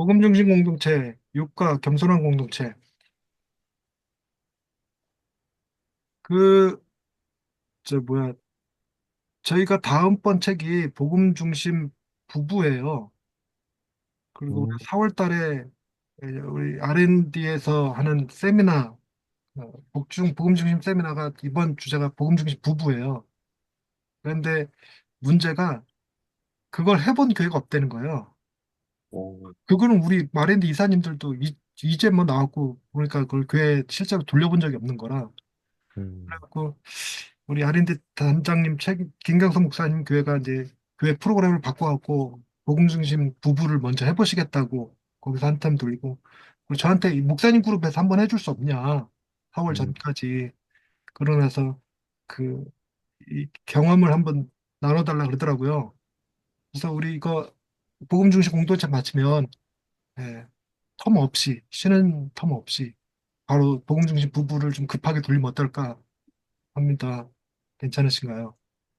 복음 중심 공동체, 육과 겸손한 공동체. 그, 뭐야, 저희가 다음번 책이 복음 중심 부부예요. 그리고 음, 4월 달에 우리 R&D에서 하는 세미나, 복음 중심 세미나가 이번 주제가 복음 중심 부부예요. 그런데 문제가 그걸 해본 교회가 없다는 거예요. 어, 그거는 우리 R&D 이사님들도 이제 뭐 나왔고, 그러니까 그걸 교회에 실제로 돌려본 적이 없는 거라. 음, 그래갖고 우리 아린드 단장님 김경선 목사님 교회가 이제 교회 프로그램을 바꿔갖고 복음 중심 부부를 먼저 해보시겠다고 거기서 한참 돌리고 그리고 저한테 이 목사님 그룹에서 한번 해줄 수 없냐 4월 음, 전까지 그러면서 그 이 경험을 한번 나눠달라 그러더라고요. 그래서 우리 이거 복음 중심 공동체 마치면 예, 텀 없이 쉬는 텀 없이 바로 복음 중심 부부를 좀 급하게 돌리면 어떨까 합니다. 괜찮으신가요?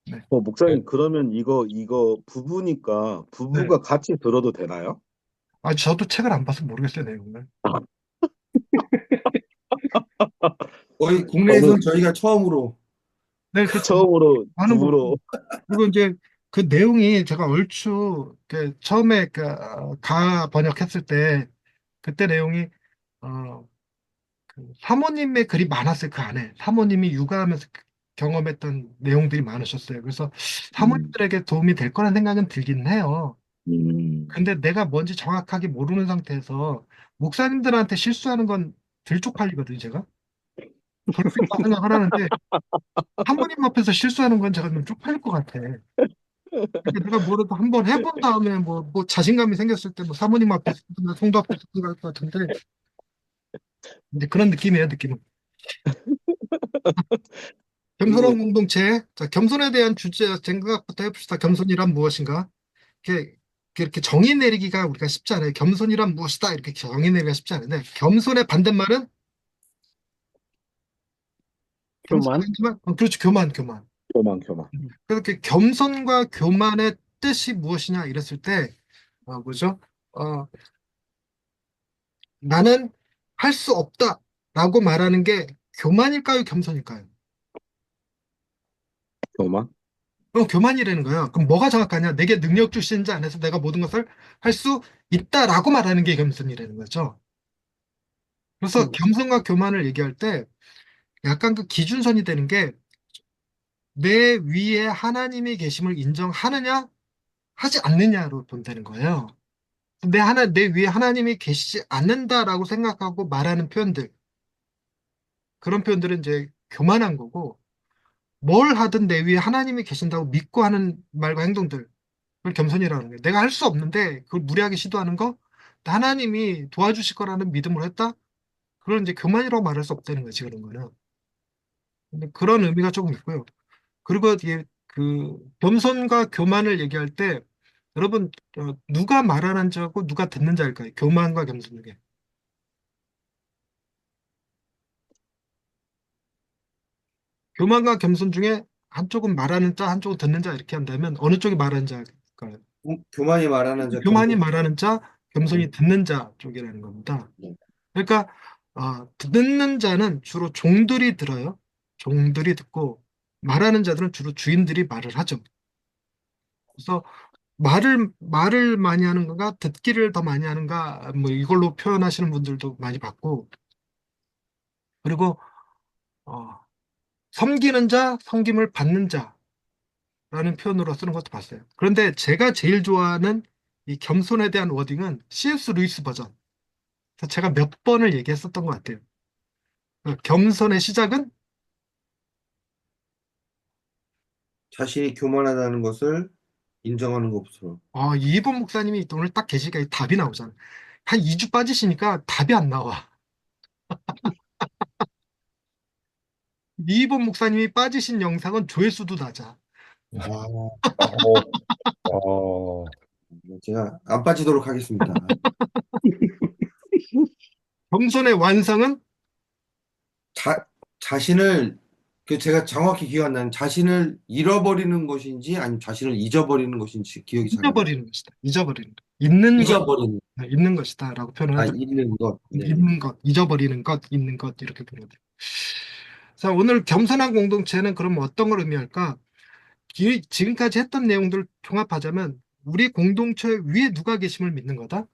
네. 목사님, 그러면 이거 부부니까 네. 부부가 같이 들어도 되나요? 아, 저도 책을 안 봐서 모르겠어요, 내용을. 거의 저는 국내에선 저희가 처음으로. 네, 그렇죠. 처음으로 많은 거. 부부로. 그리고 이제 그 내용이 제가 얼추 처음에 가 번역했을 때 그때 내용이 어, 그 사모님의 글이 많았어요, 그 안에. 사모님이 육아하면서 경험했던 내용들이 많으셨어요. 그래서 음, 사모님들에게 도움이 될 거라는 생각은 들긴 해요. 음, 근데 내가 뭔지 정확하게 모르는 상태에서 목사님들한테 실수하는 건 들쪽팔리거든요, 제가. 그럴 수 있다고 생각을 하는데 사모님 앞에서 실수하는 건 제가 좀 쪽팔릴 것 같아. 그러니까 내가 뭐라도 한번 해본 다음에 뭐 자신감이 생겼을 때 뭐 사모님 앞에서 성도 앞에서 그럴 것 같은데 이제 그런 느낌이에요, 느낌은. 겸손한 그리고 공동체. 자, 겸손에 대한 주제 생각부터 해봅시다. 겸손이란 무엇인가? 이렇게 정의 내리기가 우리가 쉽지 않아요. 겸손이란 무엇이다 이렇게 정의 내리기가 쉽지 않은데 겸손의 반대말은 겸손의 교만? 반대말 그렇죠. 교만. 교만. 그렇게 겸손과 교만의 뜻이 무엇이냐 이랬을 때 뭐죠? 어, 나는 할 수 없다라고 말하는 게 교만일까요, 겸손일까요? 교만? 그럼 교만이라는 거예요. 그럼 뭐가 정확하냐? 내게 능력 주신 자 안에서 내가 모든 것을 할 수 있다라고 말하는 게 겸손이라는 거죠. 그래서 음, 겸손과 교만을 얘기할 때 약간 그 기준선이 되는 게 내 위에 하나님이 계심을 인정하느냐, 하지 않느냐로 본다는 거예요. 내 위에 하나님이 계시지 않는다라고 생각하고 말하는 표현들, 그런 표현들은 이제 교만한 거고, 뭘 하든 내 위에 하나님이 계신다고 믿고 하는 말과 행동들, 그걸 겸손이라는 거예요. 내가 할 수 없는데 그걸 무리하게 시도하는 거, 하나님이 도와주실 거라는 믿음으로 했다? 그걸 이제 교만이라고 말할 수 없다는 거지, 그런 거는. 근데 그런 의미가 조금 있고요. 그리고 이게 겸손과 교만을 얘기할 때, 여러분, 누가 말하는 자고 누가 듣는 자일까요? 교만과 겸손 중에. 교만과 겸손 중에 한쪽은 말하는 자, 한쪽은 듣는 자 이렇게 한다면 어느 쪽이 말하는 자일까요? 교만이 말하는 자 교만이 겸손. 말하는 자, 겸손이 음, 듣는 자 쪽이라는 겁니다. 네. 그러니까 듣는 자는 주로 종들이 들어요. 종들이 듣고 말하는 자들은 주로 주인들이 말을 하죠. 그래서 말을 많이 하는 건가, 듣기를 더 많이 하는가, 뭐 이걸로 표현하시는 분들도 많이 봤고, 그리고 어, 섬기는 자, 섬김을 받는 자라는 표현으로 쓰는 것도 봤어요. 그런데 제가 제일 좋아하는 이 겸손에 대한 워딩은 C.S. 루이스 버전. 그래서 제가 몇 번을 얘기했었던 것 같아요. 겸손의 시작은 자신이 교만하다는 것을 인정하는 것부터. 이번 목사님이 오늘 딱 계시니까 답이 나오잖아. 한 2주 빠지시니까 답이 안 나와. 이번 목사님이 빠지신 영상은 조회수도 낮아. 아, 어, 어, 제가 안 빠지도록 하겠습니다. 겸손의 완성은 자신을 그 제가 정확히 기억 안 나는 자신을 잃어버리는 것인지 아니면 자신을 잊어버리는 것인지 기억이 잘 안 나요. 잊어버리는 것이다. 잊어버리는 것. 있는 것, 잊어버리는, 있는 것이다라고 표현을 하죠. 잊는 것. 네네. 있는 것, 잊어버리는 것, 있는 것 이렇게 표현해요. 자, 오늘 겸손한 공동체는 그럼 어떤 걸 의미할까? 지금까지 했던 내용들을 종합하자면 우리 공동체 위에 누가 계심을 믿는 거다?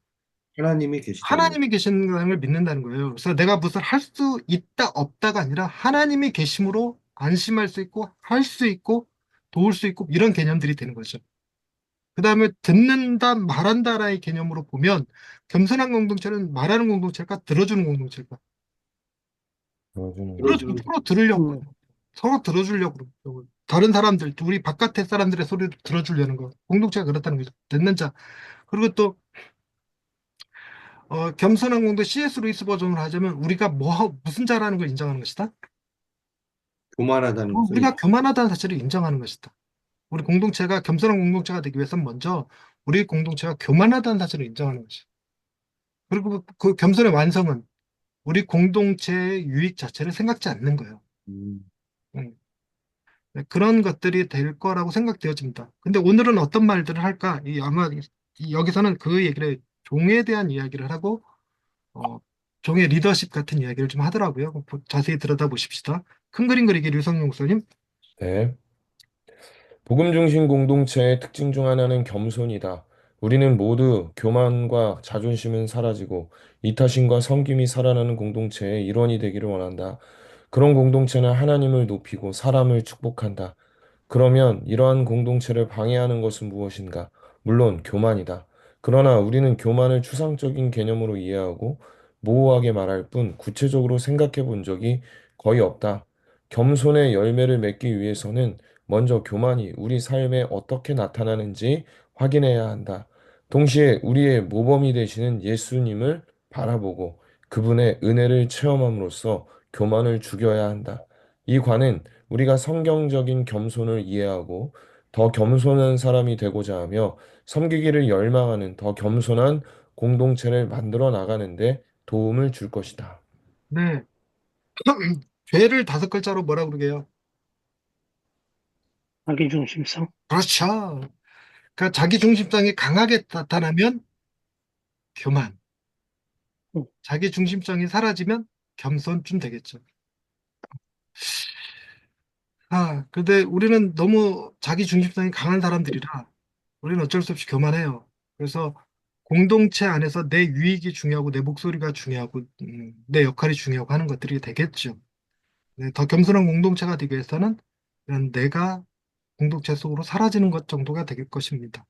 하나님이 계시다는 것. 하나님이 계신다는 걸 믿는다는 거예요. 그래서 내가 무슨 할 수 있다 없다가 아니라 하나님이 계심으로 안심할 수 있고 할 수 있고 도울 수 있고 이런 개념들이 되는 거죠. 그 다음에 듣는다 말한다라의 개념으로 보면 겸손한 공동체는 말하는 공동체일까 들어주는 공동체일까? 들어주는 들어주는 서로 들으려고 서로 들어주려고 그러고 다른 사람들 우리 바깥의 사람들의 소리를 들어주려는 거 공동체가 그렇다는 거죠. 듣는 자. 그리고 또 겸손한 공동 CS 루이스 버전으로 하자면 우리가 무슨 자라는 걸 인정하는 것이다. 교만하다는 것을 우리가 교만하다는 사실을 인정하는 것이다. 우리 공동체가 겸손한 공동체가 되기 위해서는 먼저 우리 공동체가 교만하다는 사실을 인정하는 것이다. 그리고 그 겸손의 완성은 우리 공동체의 유익 자체를 생각지 않는 거예요. 음, 음. 네, 그런 것들이 될 거라고 생각되어집니다. 근데 오늘은 어떤 말들을 할까? 아마 여기서는 그 얘기를 종에 대한 이야기를 하고 어, 종의 리더십 같은 이야기를 좀 하더라고요. 자세히 들여다보십시다. 큰 그림 그리기 류성용 목사님. 네. 복음 중심 공동체의 특징 중 하나는 겸손이다. 우리는 모두 교만과 자존심은 사라지고 이타심과 섬김이 살아나는 공동체의 일원이 되기를 원한다. 그런 공동체는 하나님을 높이고 사람을 축복한다. 그러면 이러한 공동체를 방해하는 것은 무엇인가? 물론 교만이다. 그러나 우리는 교만을 추상적인 개념으로 이해하고 모호하게 말할 뿐 구체적으로 생각해 본 적이 거의 없다. 겸손의 열매를 맺기 위해서는 먼저 교만이 우리 삶에 어떻게 나타나는지 확인해야 한다. 동시에 우리의 모범이 되시는 예수님을 바라보고 그분의 은혜를 체험함으로써 교만을 죽여야 한다. 이 관은 우리가 성경적인 겸손을 이해하고 더 겸손한 사람이 되고자 하며 섬기기를 열망하는 더 겸손한 공동체를 만들어 나가는데 도움을 줄 것이다. 네. 죄를 다섯 글자로 뭐라 그러게요? 자기중심성. 그렇죠. 그러니까 자기 중심성이 강하게 나타나면 교만, 음, 자기 중심성이 사라지면 겸손쯤 되겠죠. 근데 우리는 너무 자기 중심성이 강한 사람들이라 우리는 어쩔 수 없이 교만해요. 그래서 공동체 안에서 내 유익이 중요하고 내 목소리가 중요하고 내 역할이 중요하고 하는 것들이 되겠죠. 네, 더 겸손한 공동체가 되기 위해서는 그냥 내가 공동체 속으로 사라지는 것 정도가 될 것입니다.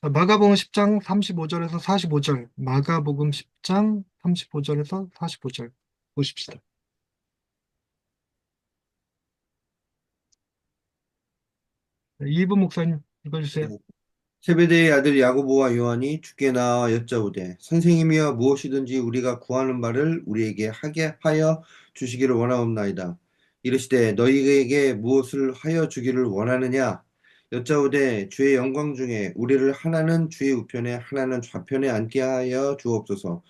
자, 마가복음 10장 35절에서 45절, 마가복음 10장 35절에서 45절 보십시다. 네, 이분 목사님 읽어주세요. 세베대의 아들 야고보와 요한이 주께 나와 여짜오되 선생님이여 무엇이든지 우리가 구하는 바를 우리에게 하게 하여 주시기를 원하옵나이다. 이르시되 너희에게 무엇을 하여 주기를 원하느냐? 여짜오되 주의 영광 중에 우리를 하나는 주의 우편에 하나는 좌편에 앉게 하여 주옵소서.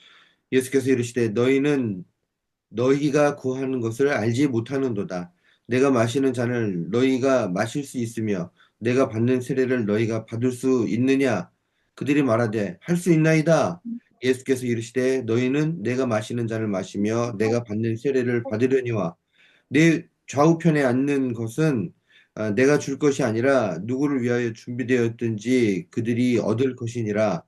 예수께서 이르시되 너희는 너희가 구하는 것을 알지 못하는도다. 내가 마시는 잔을 너희가 마실 수 있으며 내가 받는 세례를 너희가 받을 수 있느냐? 그들이 말하되 할 수 있나이다. 예수께서 이르시되 너희는 내가 마시는 잔을 마시며 내가 받는 세례를 받으려니와 내 좌우편에 앉는 것은 내가 줄 것이 아니라 누구를 위하여 준비되었든지 그들이 얻을 것이니라.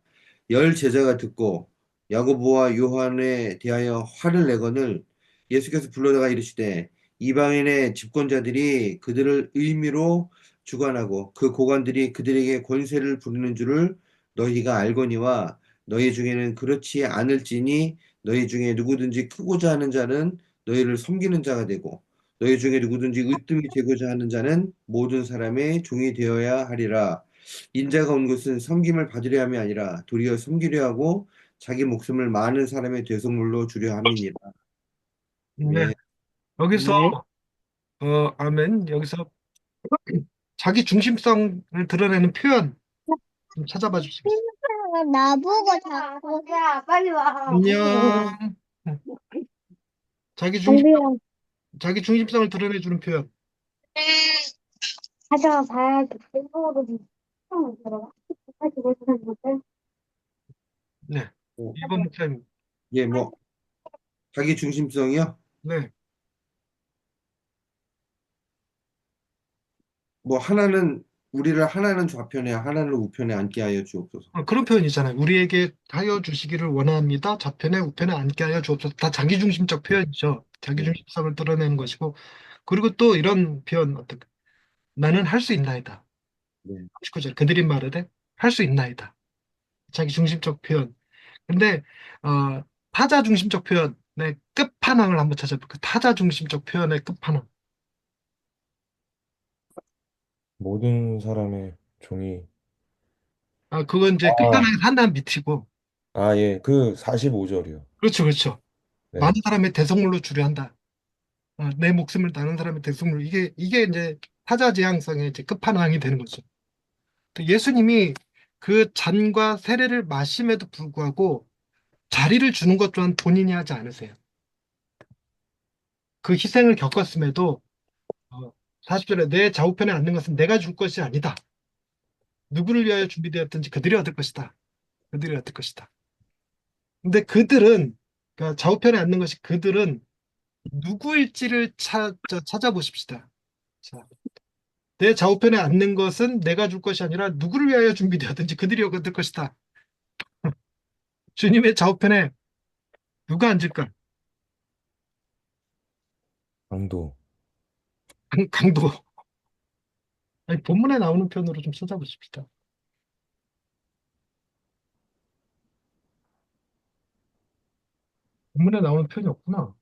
열 제자가 듣고 야고보와 요한에 대하여 화를 내거늘 예수께서 불러다가 이르시되 이방인의 집권자들이 그들을 의미로 주관하고 그 고관들이 그들에게 권세를 부리는 줄을 너희가 알거니와 너희 중에는 그렇지 않을지니 너희 중에 누구든지 크고자 하는 자는 너희를 섬기는 자가 되고 너희 중에 누구든지 으뜸이 되고자 하는 자는 모든 사람의 종이 되어야 하리라. 인자가 온 것은 섬김을 받으려 함이 아니라 도리어 섬기려 하고 자기 목숨을 많은 사람의 대속물로 주려 함이니라. 네, 아멘. 여기서 네. 아멘. 여기서 자기 중심성을 드러내는 표현 좀 찾아봐 주시겠어요? 나보고 자꾸 야 빨리 와. 안녕. 자기 중심 우리랑 자기 중심성을 드러내주는 표현. 찾아봐야지. 일본어로 처음 들어봐. 다시 보시면 못해? 네. 뭐, 1번 목사님. 예, 뭐, 자기 중심성이요? 네. 뭐, 하나는, 우리를 하나는 좌편에, 하나는 우편에 앉게 하여 주옵소서. 그런 표현이잖아요. 우리에게 하여 주시기를 원합니다. 좌편에 우편에 앉게 하여 주옵소서. 다 자기중심적 표현이죠. 네, 자기중심성을 드러내는 것이고. 그리고 또 이런 표현, 나는 할 수 있나이다. 네. 19절. 그들이 말하되 할 수 있나이다. 자기중심적 표현. 근데 타자 중심적 표현의 끝판왕을 한번 찾아볼까요? 타자 중심적 표현의 끝판왕. 모든 사람의 종이. 그건 이제 아, 끝판왕이 한 단 밑이고. 아, 예. 그 45절이요. 그렇죠, 그렇죠. 많은 네. 사람의 대성물로 주려 한다. 내 목숨을 다른 사람의 대성물. 이게 이제 타자 지향성의 이제 끝판왕이 되는 거죠. 또 예수님이 그 잔과 세례를 마심에도 불구하고 자리를 주는 것 또한 본인이 하지 않으세요. 그 희생을 겪었음에도 40절에 내 좌우편에 앉는 것은 내가 줄 것이 아니다. 누구를 위하여 준비되었든지 그들이 얻을 것이다. 그들이 얻을 것이다. 근데 그들은 그러니까 좌우편에 앉는 것이 그들은 누구일지를 찾아보십시다. 자, 내 좌우편에 앉는 것은 내가 줄 것이 아니라 누구를 위하여 준비되었든지 그들이 얻을 것이다. 주님의 좌우편에 누가 앉을까? 강도. 강도. 아니, 본문에 나오는 표현으로 좀 찾아보십시다. 본문에 나오는 표현이 없구나.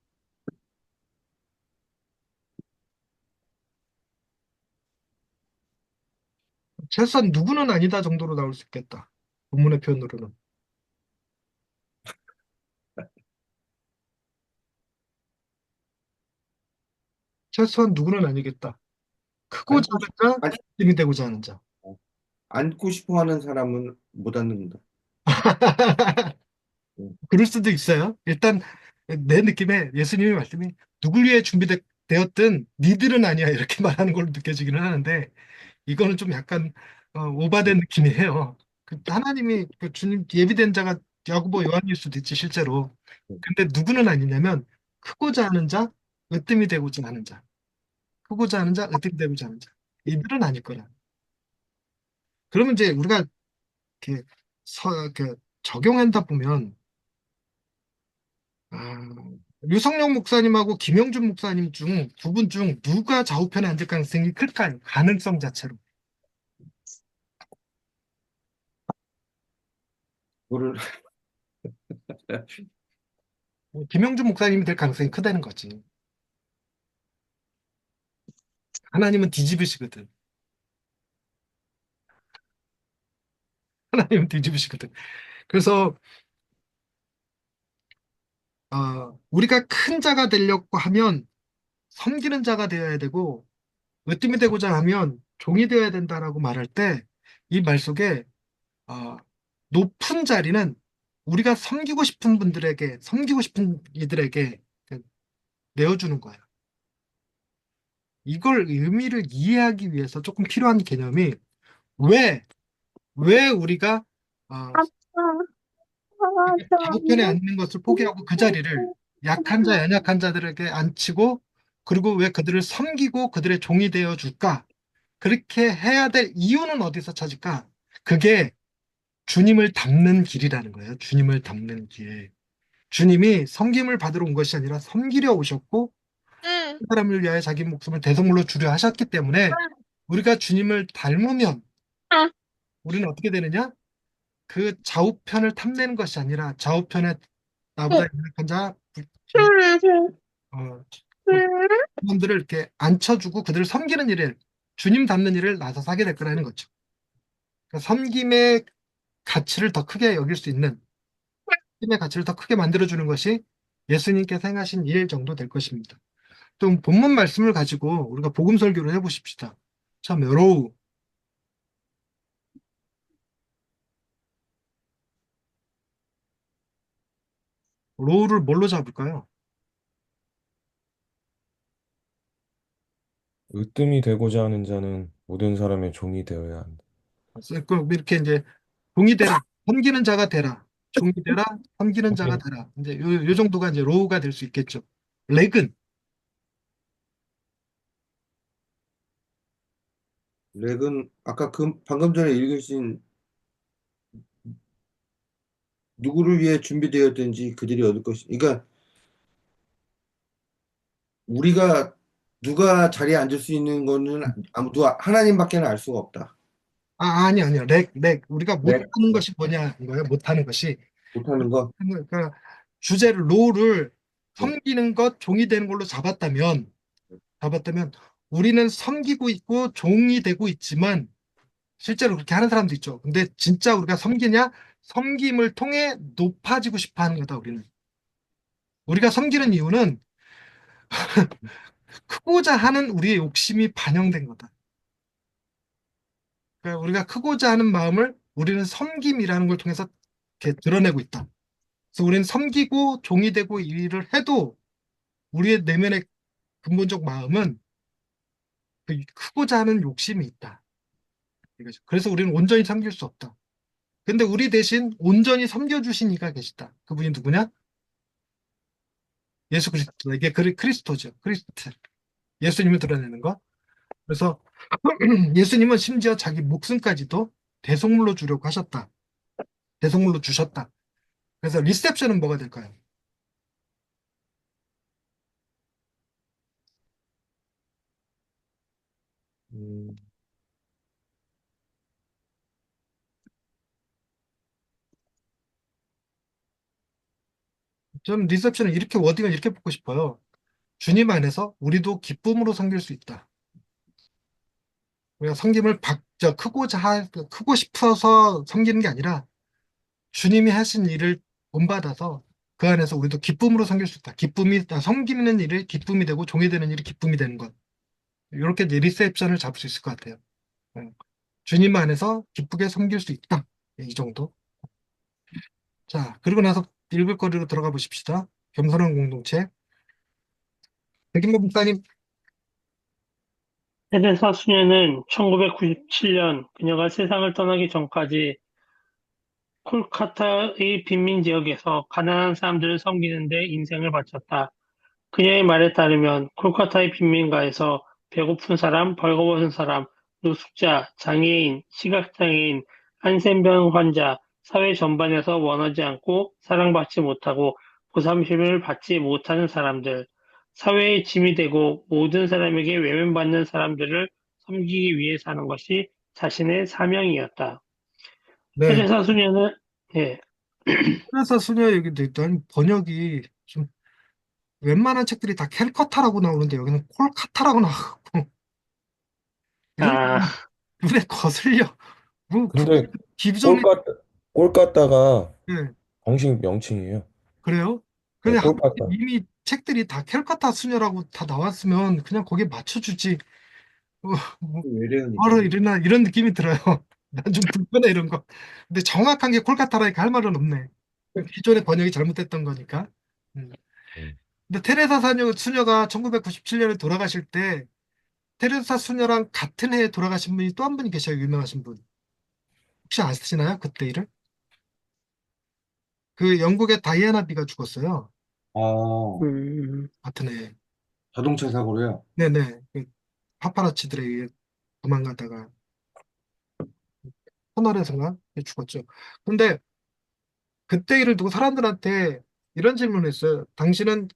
최소한 누구는 아니다 정도로 나올 수 있겠다. 본문의 표현으로는. 최소한 누구는 아니겠다. 크고 앉고 작은 싶, 자, 앉, 힘이 되고자 하는 자. 앉고 싶어 하는 사람은 못 앉는다. 네. 그럴 수도 있어요. 일단 내 느낌에 예수님의 말씀이 누굴 위해 준비되었든 니들은 아니야 이렇게 말하는 걸로 느껴지기는 하는데 이거는 좀 약간 오바된 느낌이 해요. 하나님이 그 주님 예비된 자가 야고보 요한일 수도 있지 실제로. 근데 누구는 아니냐면 크고자 하는 자, 으뜸이 되고자 하는 자, 크고자 하는 자, 으뜸이 되고자 하는 자. 이들은 아닐 거야. 그러면 이제 우리가 이렇게 적용한다 보면 아, 유성룡 목사님하고 김영준 목사님 중 두 분 중 누가 좌우편에 앉을 가능성이 클까요? 가능성 자체로. 그거를, 김영준 목사님이 될 가능성이 크다는 거지. 하나님은 뒤집으시거든. 하나님은 뒤집으시거든. 그래서 우리가 큰 자가 되려고 하면 섬기는 자가 되어야 되고 으뜸이 되고자 하면 종이 되어야 된다라고 말할 때 이 말 속에 어, 높은 자리는 우리가 섬기고 싶은 분들에게 섬기고 싶은 이들에게 내어주는 거예요. 이걸 의미를 이해하기 위해서 조금 필요한 개념이 왜, 왜 우리가 어, 좌우편에 앉는 것을 포기하고 그 자리를 약한 자, 연약한 자들에게 앉히고 그리고 왜 그들을 섬기고 그들의 종이 되어 줄까? 그렇게 해야 될 이유는 어디서 찾을까? 그게 주님을 닮는 길이라는 거예요. 주님을 닮는 길. 주님이 섬김을 받으러 온 것이 아니라 섬기려 오셨고 응. 그 사람을 위하여 자기 목숨을 대성물로 주려 하셨기 때문에 우리가 주님을 닮으면 우리는 어떻게 되느냐? 그 좌우편을 탐내는 것이 아니라 좌우편에 나보다 연약한 자, 어, 그분들을 이렇게 앉혀주고 그들을 섬기는 일을 주님 닮는 일을 나서서 하게 될 거라는 거죠. 그러니까 섬김의 가치를 더 크게 여길 수 있는 섬김의 가치를 더 크게 만들어주는 것이 예수님께서 행하신 일 정도 될 것입니다. 또 본문 말씀을 가지고 우리가 복음 설교를 해보십시다. 참 여로우 로우를 뭘로 잡을까요? 으뜸이 되고자 하는 자는 모든 사람의 종이 되어야 한다. 그 이렇게 이제 종이 되라, 섬기는 자가 되라, 종이 되라, 섬기는 자가 오케이. 되라. 이제 요 정도가 이제 로우가 될 수 있겠죠. 렉은 렉은 아까 그 방금 전에 읽으신 누구를 위해 준비되었든지 그들이 얻을 것이. 그러니까 우리가 누가 자리에 앉을 수 있는 거는 아무도 하나님밖에는 알 수가 없다. 아니요. 렉. 우리가 렉 못하는 것이 뭐냐 이거예요. 못하는 것이. 못하는 거. 그러니까 주제를 로우를 네. 섬기는 것, 종이 되는 걸로 잡았다면 우리는 섬기고 있고 종이 되고 있지만 실제로 그렇게 하는 사람도 있죠. 근데 진짜 우리가 섬기냐? 섬김을 통해 높아지고 싶어 하는 거다, 우리는. 우리가 섬기는 이유는 크고자 하는 우리의 욕심이 반영된 거다. 그러니까 우리가 크고자 하는 마음을 우리는 섬김이라는 걸 통해서 이렇게 드러내고 있다. 그래서 우리는 섬기고 종이 되고 이 일을 해도 우리의 내면의 근본적 마음은 그 크고자 하는 욕심이 있다. 이거죠. 그래서 우리는 온전히 섬길 수 없다. 근데 우리 대신 온전히 섬겨주신 이가 계시다. 그분이 누구냐? 예수 그리스도. 이게 크리스토죠. 크리스트. 예수님을 드러내는 거. 그래서 예수님은 심지어 자기 목숨까지도 대속물로 주려고 하셨다. 대속물로 주셨다. 그래서 리셉션은 뭐가 될까요? 음, 저는 리셉션을 이렇게 워딩을 이렇게 붙고 싶어요. 주님 안에서 우리도 기쁨으로 섬길 수 있다. 우리가 섬김을 크고 싶어서 섬기는 게 아니라 주님이 하신 일을 본받아서 그 안에서 우리도 기쁨으로 섬길 수 있다. 섬기는 일이 기쁨이 되고 종이 되는 일이 기쁨이 되는 것. 이렇게 이제 리셉션을 잡을 수 있을 것 같아요. 어. 주님 안에서 기쁘게 섬길 수 있다. 이 정도. 자, 그리고 나서 읽을 거리로 들어가 보십시다. 겸손한 공동체. 백인모 목사님, 테레사 수녀는 1997년 그녀가 세상을 떠나기 전까지 콜카타의 빈민 지역에서 가난한 사람들을 섬기는 데 인생을 바쳤다. 그녀의 말에 따르면 콜카타의 빈민가에서 배고픈 사람, 벌거벗은 사람, 노숙자, 장애인, 시각장애인, 한센병 환자, 사회 전반에서 원하지 않고 사랑받지 못하고 보상심을 받지 못하는 사람들, 사회의 짐이 되고 모든 사람에게 외면받는 사람들을 섬기기 위해 사는 것이 자신의 사명이었다. 네. 테레사 수녀는 예, 그래서 수녀 얘기도 있던 번역이 좀 웬만한 책들이 다 캘커타라고 나오는데 여기는 콜카타라고 나오고 이런 게 아, 눈에 거슬려. 뭐 근데 기존에 꼴까, 꼴까따가 네, 정식 명칭이에요. 그래요? 네, 근데 꼴까따. 이미 책들이 다 캘커타 수녀라고 다 나왔으면 그냥 거기에 맞춰주지. 어, 뭐, 바로 외래어니까. 이런 느낌이 들어요. 난 좀 불편해 이런 거. 근데 정확한 게 콜카타라니까 할 말은 없네. 기존의 번역이 잘못됐던 거니까. 음. 음. 근데 수녀가 1997년에 돌아가실 때 테레사 수녀랑 같은 해에 돌아가신 분이 또 한 분이 계셔요. 유명하신 분. 혹시 아시나요? 그때 일을? 그 영국의 다이애나 비가 죽었어요. 어, 음, 같은 해에. 자동차 사고로요. 네네. 그 파파라치들에 의해 도망가다가 터널에서가 죽었죠. 근데 그때 일을 두고 사람들한테 이런 질문을 했어요. 당신은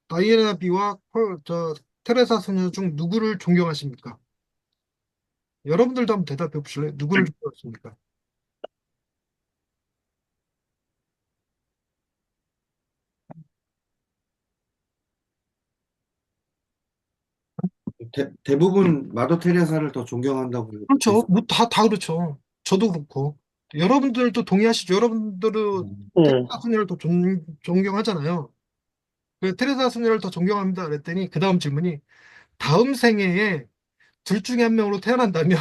다이애나 비와 테레사 소녀 중 누구를 존경하십니까? 여러분들도 한번 대답해 보실래요? 누구를 존경하십니까? 대부분 마더 테레사를 더 존경한다고 돼 그렇죠. 있어. 뭐 다 그렇죠. 저도 그렇고. 여러분들도 동의하시죠? 여러분들은 예. 테레사 소녀를 더 존경하잖아요. 그 테레사 소녀를 더 존경합니다. 그랬더니 그 다음 질문이 다음 생애에 둘 중에 한 명으로 태어난다면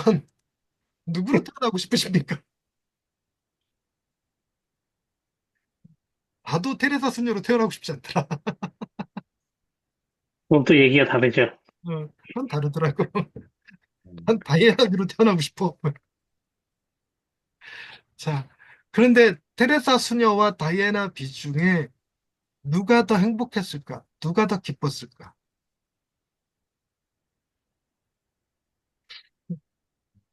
누구로 태어나고 싶으십니까? 나도 테레사 소녀로 태어나고 싶지 않더라. 그건 또 얘기가 다르죠. 어. 난 다르더라고. 음. 난 다이애나비로 태어나고 싶어. 자, 그런데 테레사 수녀와 다이애나 비 중에 누가 더 행복했을까? 누가 더 기뻤을까?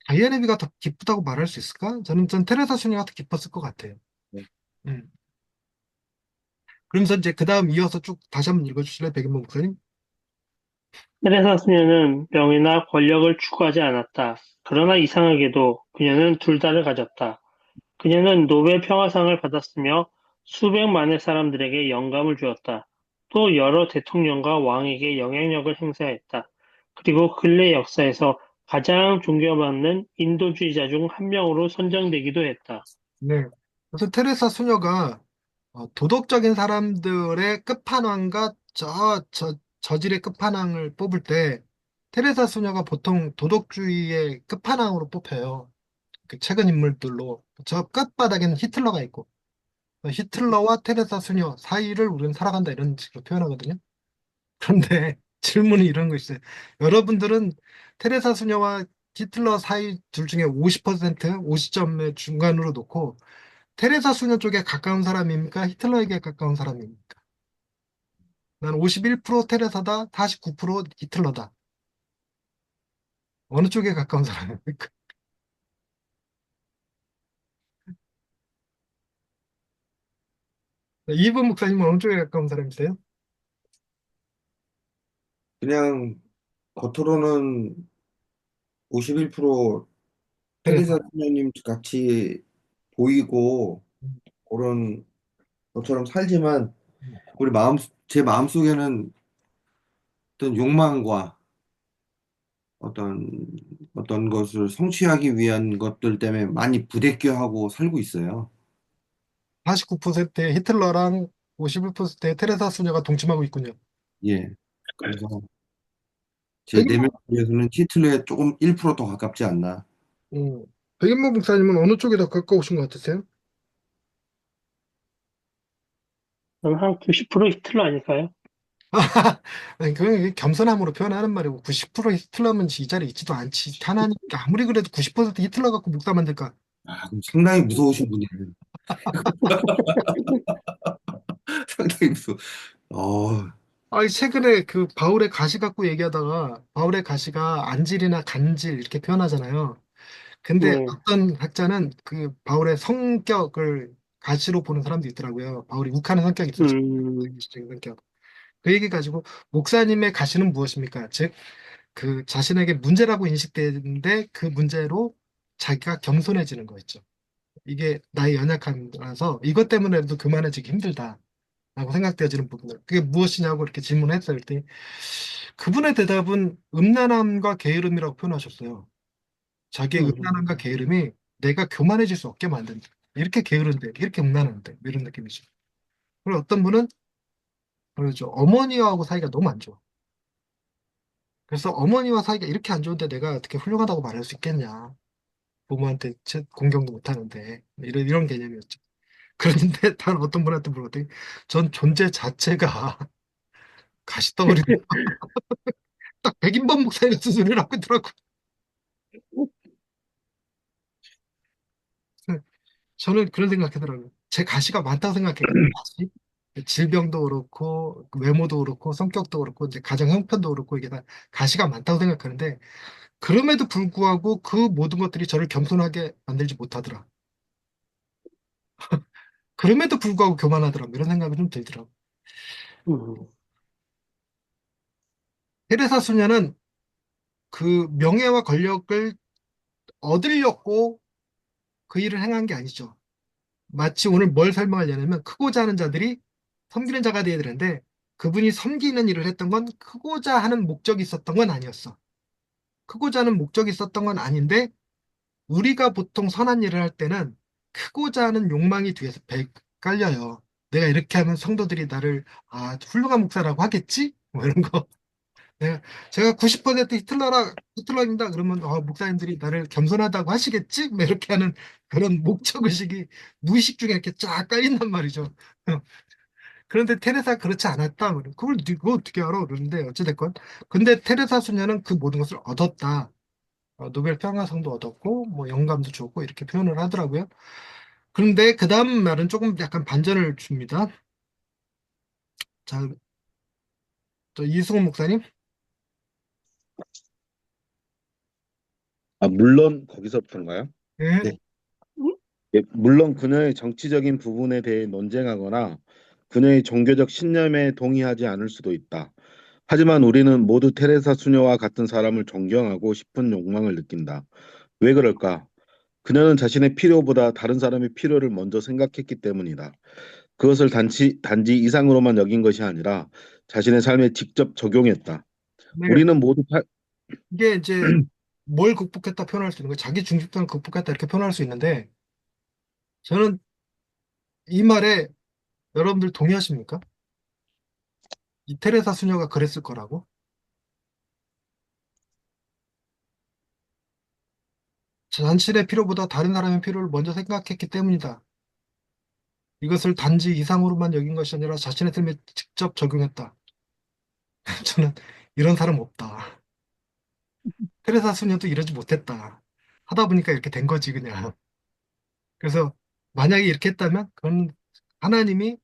다이애나 비가 더 기쁘다고 말할 수 있을까? 전 테레사 수녀가 더 기뻤을 것 같아요. 네. 음. 그러면서 이제 그 다음 이어서 쭉 다시 한번 읽어주실래요, 백인모 목사님? 테레사 수녀는 명예나 권력을 추구하지 않았다. 그러나 이상하게도 그녀는 둘 다를 가졌다. 그녀는 노벨 평화상을 받았으며 수백만의 사람들에게 영감을 주었다. 또 여러 대통령과 왕에게 영향력을 행사했다. 그리고 근래 역사에서 가장 존경받는 인도주의자 중 한 명으로 선정되기도 했다. 네. 그래서 테레사 수녀가 도덕적인 사람들의 끝판왕과 저질의 끝판왕을 뽑을 때 테레사 수녀가 보통 도덕주의의 끝판왕으로 뽑혀요. 그 최근 인물들로 저 끝바닥에는 히틀러가 있고 히틀러와 테레사 수녀 사이를 우리는 살아간다 이런 식으로 표현하거든요. 그런데 질문이 이런 거 있어요. 여러분들은 테레사 수녀와 히틀러 사이 둘 중에 50%, 50점의 중간으로 놓고 테레사 수녀 쪽에 가까운 사람입니까? 히틀러에게 가까운 사람입니까? 난 51% 테레사다, 49% 히틀러다. 어느 쪽에 가까운 사람입니까? 이분 목사님은 어느 쪽에 가까운 사람이세요? 그냥 겉으로는 51% 테레사. 테레사 수녀님 같이 보이고 그런 것처럼 살지만 제 마음속에는 어떤 욕망과 어떤 어떤 것을 성취하기 위한 것들 때문에 많이 부대껴하고 살고 있어요. 49%의 히틀러랑 51%의 테레사 수녀가 동침하고 있군요. 예. 그래서 제 백인모, 내면 속에서는 히틀러에 조금 1%더 가깝지 않나. 음, 백인모 목사님은 어느 쪽에 더 가까우신 것 같으세요? 저는 한 90% 히틀러 아닐까요? 아니, 그건 겸손함으로 표현하는 말이고 90% 히틀러면 이 자리에 있지도 않지. 하나니까 아무리 그래도 90% 히틀러 갖고 목사 만들까? 아, 그럼 상당히 무서우신 분이에요. 상당히 무서워. 어, 아니, 최근에 그 바울의 가시 갖고 얘기하다가 바울의 가시가 안질이나 간질 이렇게 표현하잖아요. 근데 네. 어떤 학자는 그 바울의 성격을 가시로 보는 사람도 있더라고요. 바울이 욱하는 성격이 있었죠. 음, 성격. 그 얘기 가지고 목사님의 가시는 무엇입니까? 즉, 그 자신에게 문제라고 인식되는데 그 문제로 자기가 겸손해지는 거 있죠. 이게 나의 연약함이라서 이것 때문에도 교만해지기 힘들다라고 생각되어지는 부분들. 그게 무엇이냐고 이렇게 질문했을 때 그분의 대답은 음란함과 게으름이라고 표현하셨어요. 자기의 음, 음란함과 게으름이 내가 교만해질 수 없게 만든다. 이렇게 게으른데, 이렇게 음란한데, 뭐 이런 느낌이죠. 그리고 어떤 분은 그러죠. 어머니하고 사이가 너무 안 좋아. 그래서 어머니와 사이가 이렇게 안 좋은데 내가 어떻게 훌륭하다고 말할 수 있겠냐. 부모한테 공경도 못 하는데. 이런 개념이었죠. 그런데 단 어떤 분한테 물어봤더니 전 존재 자체가 가시덩어리 딱 백인범 목사님 같은 소리를 하고 있더라고. 저는 그런 생각하더라고요. 제 가시가 많다고 생각했거든요. 가시? 질병도 그렇고 외모도 그렇고 성격도 그렇고 이제 가정 형편도 그렇고 이게 다 가시가 많다고 생각하는데 그럼에도 불구하고 그 모든 것들이 저를 겸손하게 만들지 못하더라. 그럼에도 불구하고 교만하더라. 이런 생각이 좀 들더라고. 음, 테레사 수녀는 그 명예와 권력을 얻으려고 그 일을 행한 게 아니죠. 마치 오늘 뭘 설명하려냐면 크고자 하는 자들이 섬기는 자가 되어야 되는데 그분이 섬기는 일을 했던 건 크고자 하는 목적이 있었던 건 아니었어. 크고자 하는 목적이 있었던 건 아닌데 우리가 보통 선한 일을 할 때는 크고자 하는 욕망이 뒤에서 깔려요. 내가 이렇게 하면 성도들이 나를 훌륭한 목사라고 하겠지? 뭐 이런 거. 제가 90% 히틀러입니다. 그러면 목사님들이 나를 겸손하다고 하시겠지? 뭐 이렇게 하는 그런 목적 의식이 무의식 중에 이렇게 쫙 깔린단 말이죠. 그런데 테레사 그렇지 않았다. 그걸 누가 어떻게 알아? 그러는데 어찌됐건. 근데 테레사 수녀는 그 모든 것을 얻었다. 노벨 평화상도 얻었고 뭐 영감도 주었고 이렇게 표현을 하더라고요. 그런데 그 다음 말은 조금 약간 반전을 줍니다. 자, 저 이승훈 목사님. 물론 거기서부터인가요? 예, 네. 예, 물론 그녀의 정치적인 부분에 대해 논쟁하거나 그녀의 종교적 신념에 동의하지 않을 수도 있다. 하지만 우리는 모두 테레사 수녀와 같은 사람을 존경하고 싶은 욕망을 느낀다. 왜 그럴까? 그녀는 자신의 필요보다 다른 사람의 필요를 먼저 생각했기 때문이다. 그것을 단지 이상으로만 여긴 것이 아니라 자신의 삶에 직접 적용했다. 네. 우리는 모두 이게 이제 뭘 극복했다 표현할 수 있는 거예요. 자기 중심성을 극복했다 이렇게 표현할 수 있는데 저는 이 말에 여러분들 동의하십니까? 이 테레사 수녀가 그랬을 거라고? 자신의 필요보다 다른 사람의 필요를 먼저 생각했기 때문이다. 이것을 단지 이상으로만 여긴 것이 아니라 자신의 삶에 직접 적용했다. 저는 이런 사람 없다. 테레사 수녀도 이러지 못했다. 하다 보니까 이렇게 된 거지 그냥. 그래서 만약에 이렇게 했다면 그건 하나님이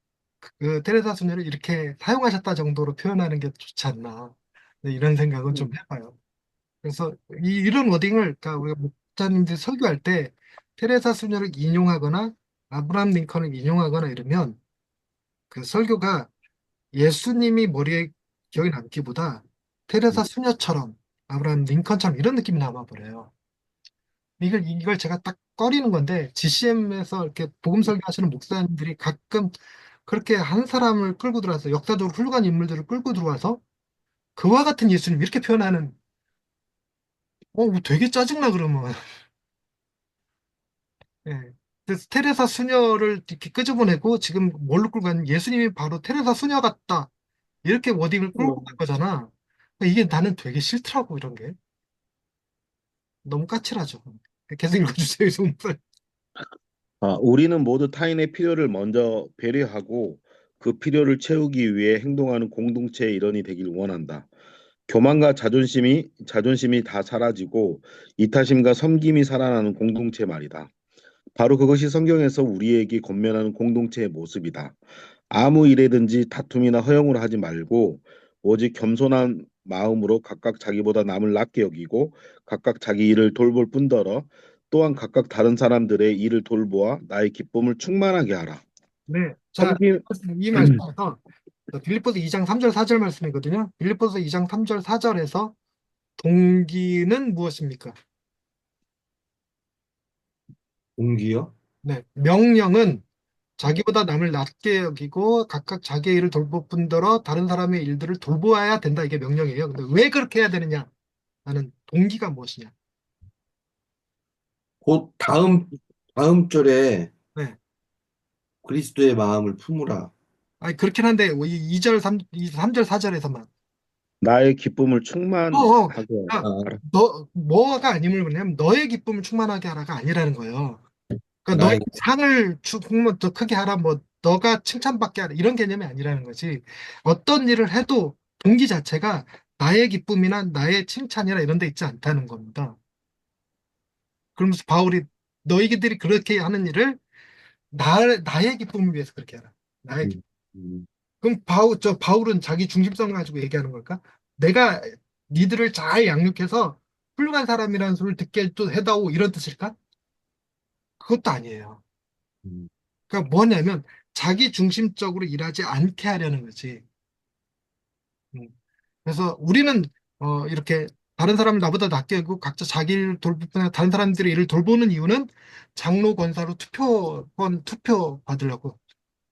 그 테레사 수녀를 이렇게 사용하셨다 정도로 표현하는 게 좋지 않나. 네, 이런 생각은 좀 해봐요. 그래서 이런 워딩을 그러니까 우리가 목사님들이 설교할 때 테레사 수녀를 인용하거나 아브라함 링컨을 인용하거나 이러면 그 설교가 예수님이 머리에 기억에 남기보다 테레사 수녀처럼 아브라함 링컨처럼 이런 느낌이 남아버려요. 이걸 제가 딱 꺼리는 건데 GCM에서 이렇게 복음 설교하시는 목사님들이 가끔 그렇게 한 사람을 끌고 들어와서 역사적으로 훌륭한 인물들을 끌고 들어와서 그와 같은 예수님 이렇게 표현하는 되게 짜증나 그러면 예. 그래서 테레사 수녀를 이렇게 끄집어내고 지금 뭘로 끌고 가는 예수님이 바로 테레사 수녀 같다 이렇게 워딩을 끌고 갈 거잖아. 이게 나는 되게 싫더라고 이런 게 너무 까칠하죠. 계속 읽어주세요 이송설. 우리는 모두 타인의 필요를 먼저 배려하고 그 필요를 채우기 위해 행동하는 공동체의 일원이 되길 원한다. 교만과 자존심이 다 사라지고 이타심과 섬김이 살아나는 공동체 말이다. 바로 그것이 성경에서 우리에게 권면하는 공동체의 모습이다. 아무 일에든지 다툼이나 허영으로 하지 말고 오직 겸손한 마음으로 각각 자기보다 남을 낮게 여기고 각각 자기 일을 돌볼 뿐더러 또한 각각 다른 사람들의 일을 돌보아 나의 기쁨을 충만하게 하라. 네. 자, 섬김 이 말씀에서 빌립보서 2장 3절 4절 말씀이거든요. 빌립보서 2장 3절 4절에서 동기는 무엇입니까? 동기요? 네. 명령은 자기보다 남을 낮게 여기고 각각 자기의 일을 돌볼 뿐더러 다른 사람의 일들을 돌보아야 된다. 이게 명령이에요. 근데 왜 그렇게 해야 되느냐? 나는 동기가 무엇이냐? 곧 다음 절에 네. 그리스도의 마음을 품으라. 아니, 그렇긴 한데, 2절, 3절, 4절에서만. 나의 기쁨을 어, 어. 충만하게 야, 아, 하라. 뭐가 아님을 뭐냐면, 너의 기쁨을 충만하게 하라가 아니라는 거예요. 그러니까 너의 나의 상을 더 크게 하라, 뭐, 너가 칭찬받게 하라, 이런 개념이 아니라는 거지. 어떤 일을 해도 동기 자체가 나의 기쁨이나 나의 칭찬이나 이런 데 있지 않다는 겁니다. 그러면서 바울이 너희들이 그렇게 하는 일을 나의 기쁨을 위해서 그렇게 하라. 나의 기쁨. 음, 음, 그럼 바울은 자기 중심성을 가지고 얘기하는 걸까? 내가 니들을 잘 양육해서 훌륭한 사람이라는 소리를 듣게 또 해다오 이런 뜻일까? 그것도 아니에요. 음, 그러니까 뭐냐면 자기 중심적으로 일하지 않게 하려는 거지. 음. 그래서 우리는 이렇게 다른 사람을 나보다 낫게 하고 각자 자기 일을 돌보거나 다른 사람들의 일을 돌보는 이유는 장로 권사로 투표 받으려고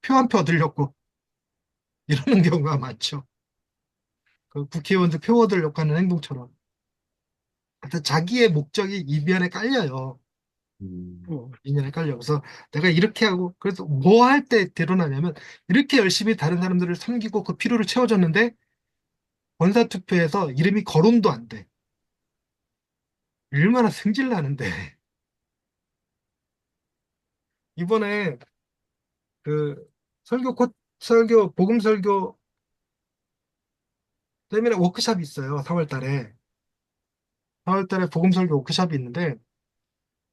표 한 표 얻으려고 이러는 경우가 많죠. 그 국회의원들 표 얻으려고 하는 행동처럼. 하여튼 자기의 목적이 이면에 깔려요. 음, 이면에 깔려. 그래서 내가 이렇게 하고, 그래서 뭐 할 때 드러나냐면, 이렇게 열심히 다른 사람들을 섬기고 그 필요를 채워줬는데, 권사투표에서 이름이 거론도 안 돼. 얼마나 승질 나는데. 이번에 그 설교 설교, 복음 설교 때문에 워크숍이 있어요. 4월 달에. 4월 달에 복음 설교 워크숍이 있는데,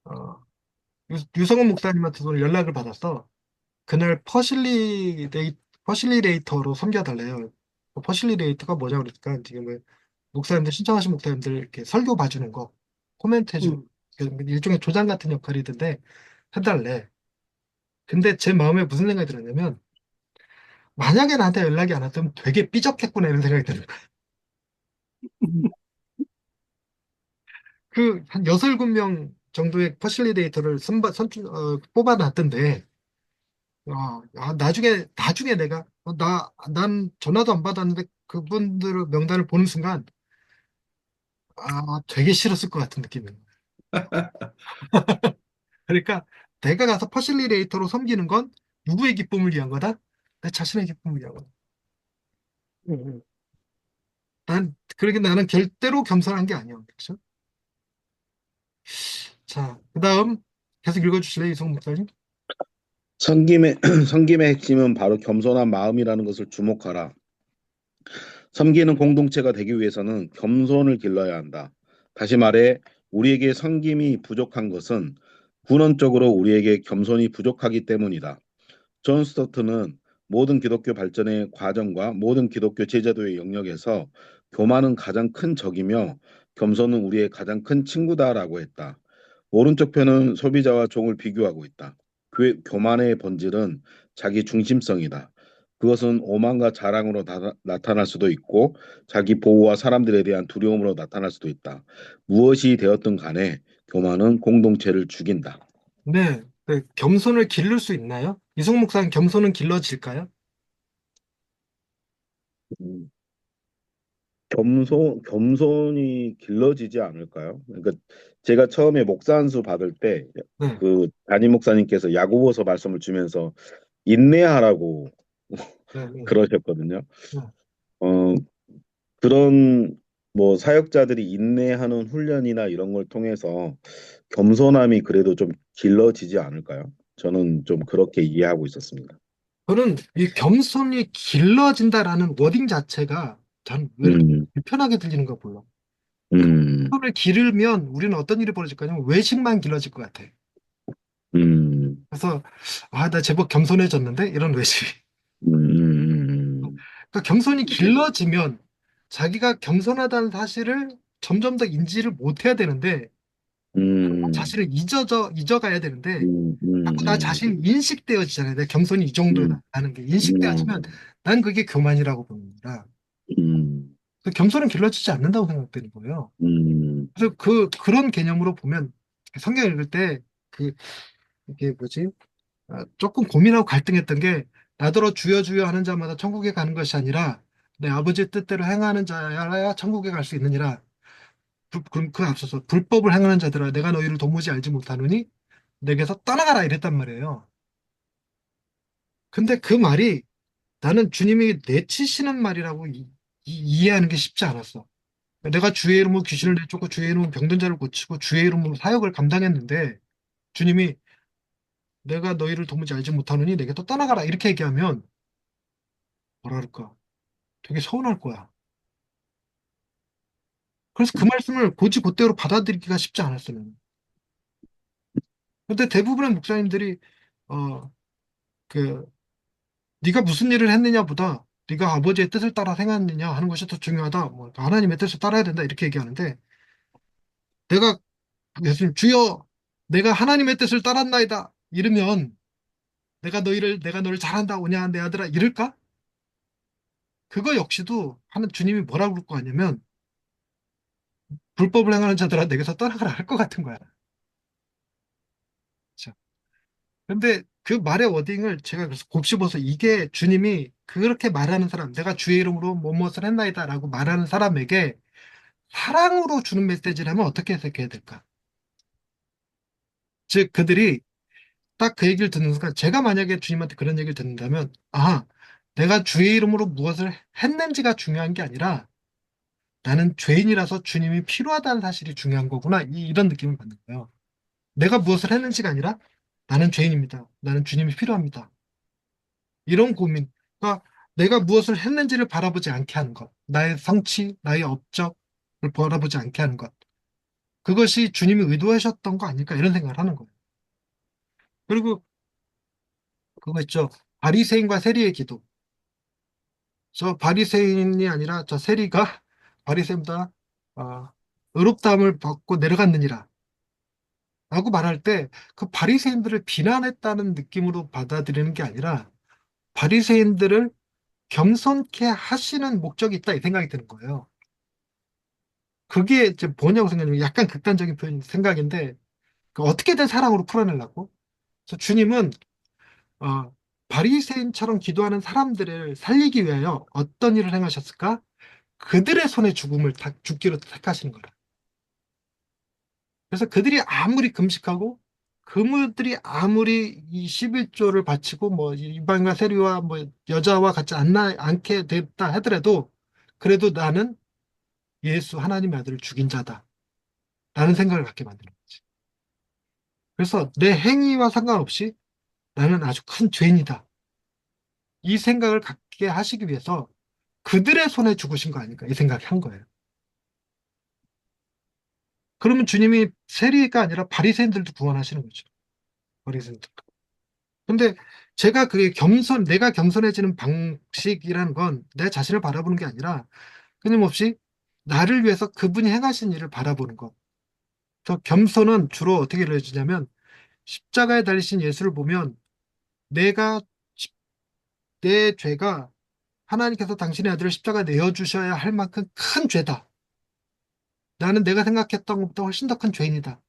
어, 유성훈 목사님한테 오늘 연락을 받았어. 그날 퍼실리레이터로 섬겨달래요. 퍼실리레이터가 뭐냐고 그러니까 지금 뭐 목사님들, 신청하신 목사님들 이렇게 설교 봐주는 거, 코멘트 해주는 일종의 조장 같은 역할이던데 해달래. 근데 제 마음에 무슨 생각이 들었냐면, 만약에 나한테 연락이 안 왔으면 되게 삐졌겠구나 이런 생각이 드는 거야. 그 한 여섯 일곱 명 정도의 퍼실리데이터를 뽑아놨던데, 나중에 내가, 난 전화도 안 받았는데 그분들 명단을 보는 순간, 되게 싫었을 것 같은 느낌이에요. 그러니까 내가 가서 퍼실리데이터로 섬기는 건 누구의 기쁨을 위한 거다? 내 자신의 기쁨을 위한 거다. 응. 그러게 나는 절대로 겸손한 게 아니야. 그렇죠? 자, 그 다음 계속 읽어주실래요, 이성 목사님? 섬김의 섬김의 핵심은 바로 겸손한 마음이라는 것을 주목하라. 섬기는 공동체가 되기 위해서는 겸손을 길러야 한다. 다시 말해, 우리에게 섬김이 부족한 것은 근원적으로 우리에게 겸손이 부족하기 때문이다. 존 스토트는 모든 기독교 발전의 과정과 모든 기독교 제자도의 영역에서 교만은 가장 큰 적이며 겸손은 우리의 가장 큰 친구다라고 했다. 오른쪽 편은 소비자와 종을 비교하고 있다. 교만의 본질은 자기 중심성이다. 그것은 오만과 자랑으로 나타날 수도 있고 자기 보호와 사람들에 대한 두려움으로 나타날 수도 있다. 무엇이 되었든 간에 교만은 공동체를 죽인다. 네, 겸손을 기를 수 있나요? 이성 목사님 겸손은 길러질까요? 음, 겸손이 길러지지 않을까요? 그러니까 제가 처음에 목사 안수 받을 때 네, 그 담임 목사님께서 야고보서 말씀을 주면서 인내하라고 네, 네, 그러셨거든요. 네. 어, 그런 뭐 사역자들이 인내하는 훈련이나 이런 걸 통해서 겸손함이 그래도 좀 길러지지 않을까요? 저는 좀 그렇게 이해하고 있었습니다. 저는 이 겸손이 길러진다라는 워딩 자체가 전 왜 이렇게 음, 불편하게 들리는가 몰라. 음, 겸손을 기르면 우리는 어떤 일이 벌어질 거냐면 외식만 길러질 것 같아. 음, 그래서 나 제법 겸손해졌는데 이런 외식. 음, 그러니까 겸손이 길러지면 자기가 겸손하다는 사실을 점점 더 인지를 못해야 되는데 음, 자신을 잊어가야 되는데 음, 자꾸 나 음, 자신이 인식되어지잖아요. 내 겸손이 이 음, 정도라는 게 인식되어지면 난 그게 교만이라고 봅니다. 음, 그래서 겸손은 길러지지 않는다고 생각되는 거예요. 음, 그래서 그런 개념으로 보면 성경 읽을 때 그, 이게 뭐지? 조금 고민하고 갈등했던 게 나더러 주여 주여 하는 자마다 천국에 가는 것이 아니라 내 아버지의 뜻대로 행하는 자야 천국에 갈 수 있느니라. 그럼 그 앞서서 불법을 행하는 자들아 내가 너희를 도무지 알지 못하느니 내게서 떠나가라 이랬단 말이에요. 근데 그 말이 나는 주님이 내치시는 말이라고 이해하는 게 쉽지 않았어. 내가 주의 이름으로 귀신을 내쫓고 주의 이름으로 병든 자를 고치고 주의 이름으로 사역을 감당했는데 주님이 내가 너희를 도무지 알지 못하느니 내게 또 떠나가라 이렇게 얘기하면 뭐라 그럴까? 되게 서운할 거야. 그래서 그 말씀을 곧이곧대로 받아들이기가 쉽지 않았어요. 근데 대부분의 목사님들이 어, 그 네가 무슨 일을 했느냐보다 네가 아버지의 뜻을 따라 행했느냐 하는 것이 더 중요하다. 뭐 하나님의 뜻을 따라야 된다 이렇게 얘기하는데 내가 예수님 주여 내가 하나님의 뜻을 따랐나이다 이러면 내가 너를 잘한다 오냐 내 아들아 이럴까? 그거 역시도 하는 주님이 뭐라고 그럴 거 아니면 불법을 행하는 자들아 내게서 떠나가라 할 것 같은 거야. 그렇죠? 근데 그 말의 워딩을 제가 그래서 곱씹어서 이게 주님이 그렇게 말하는 사람, 내가 주의 이름으로 무엇을 했나이다라고 말하는 사람에게 사랑으로 주는 메시지라면 어떻게 해석해야 될까? 즉 그들이 딱 그 얘기를 듣는 순간 제가 만약에 주님한테 그런 얘기를 듣는다면 내가 주의 이름으로 무엇을 했는지가 중요한 게 아니라 나는 죄인이라서 주님이 필요하다는 사실이 중요한 거구나 이런 느낌을 받는 거예요. 내가 무엇을 했는지가 아니라 나는 죄인입니다. 나는 주님이 필요합니다. 이런 고민. 그러니까 내가 무엇을 했는지를 바라보지 않게 하는 것. 나의 성취, 나의 업적을 바라보지 않게 하는 것. 그것이 주님이 의도하셨던 거 아닐까 이런 생각을 하는 거예요. 그리고 그거 있죠. 바리새인과 세리의 기도. 저 바리새인이 아니라 저 세리가 바리새인보다 의롭다함을 받고 내려갔느니라 라고 말할 때 그 바리새인들을 비난했다는 느낌으로 받아들이는 게 아니라 바리새인들을 겸손케 하시는 목적이 있다 이 생각이 드는 거예요. 그게 이제 뭐냐고 생각하면 약간 극단적인 표현 생각인데 그 어떻게든 사랑으로 풀어내려고. 그래서 주님은 바리새인처럼 기도하는 사람들을 살리기 위하여 어떤 일을 행하셨을까? 그들의 손에 죽기로 택하시는 거라. 그래서 그들이 아무리 금식하고 그들이 아무리 이 11조를 바치고 뭐 이방인과 세리와 뭐 여자와 같이 않게 됐다 하더라도 그래도 나는 예수 하나님의 아들을 죽인 자다. 라는 생각을 갖게 만드는 거지. 그래서 내 행위와 상관없이 나는 아주 큰 죄인이다. 이 생각을 갖게 하시기 위해서 그들의 손에 죽으신 거 아닐까 이 생각을 한 거예요. 그러면 주님이 세리가 아니라 바리새인들도 구원하시는 거죠. 바리새인들. 근데 제가 그게 내가 겸손해지는 방식이라는 건 내 자신을 바라보는 게 아니라 끊임없이 나를 위해서 그분이 행하신 일을 바라보는 것. 저 겸손은 주로 어떻게 이루어지냐면 십자가에 달리신 예수를 보면 내가 내 죄가 하나님께서 당신의 아들을 십자가에 내어주셔야 할 만큼 큰 죄다. 나는 내가 생각했던 것보다 훨씬 더 큰 죄인이다.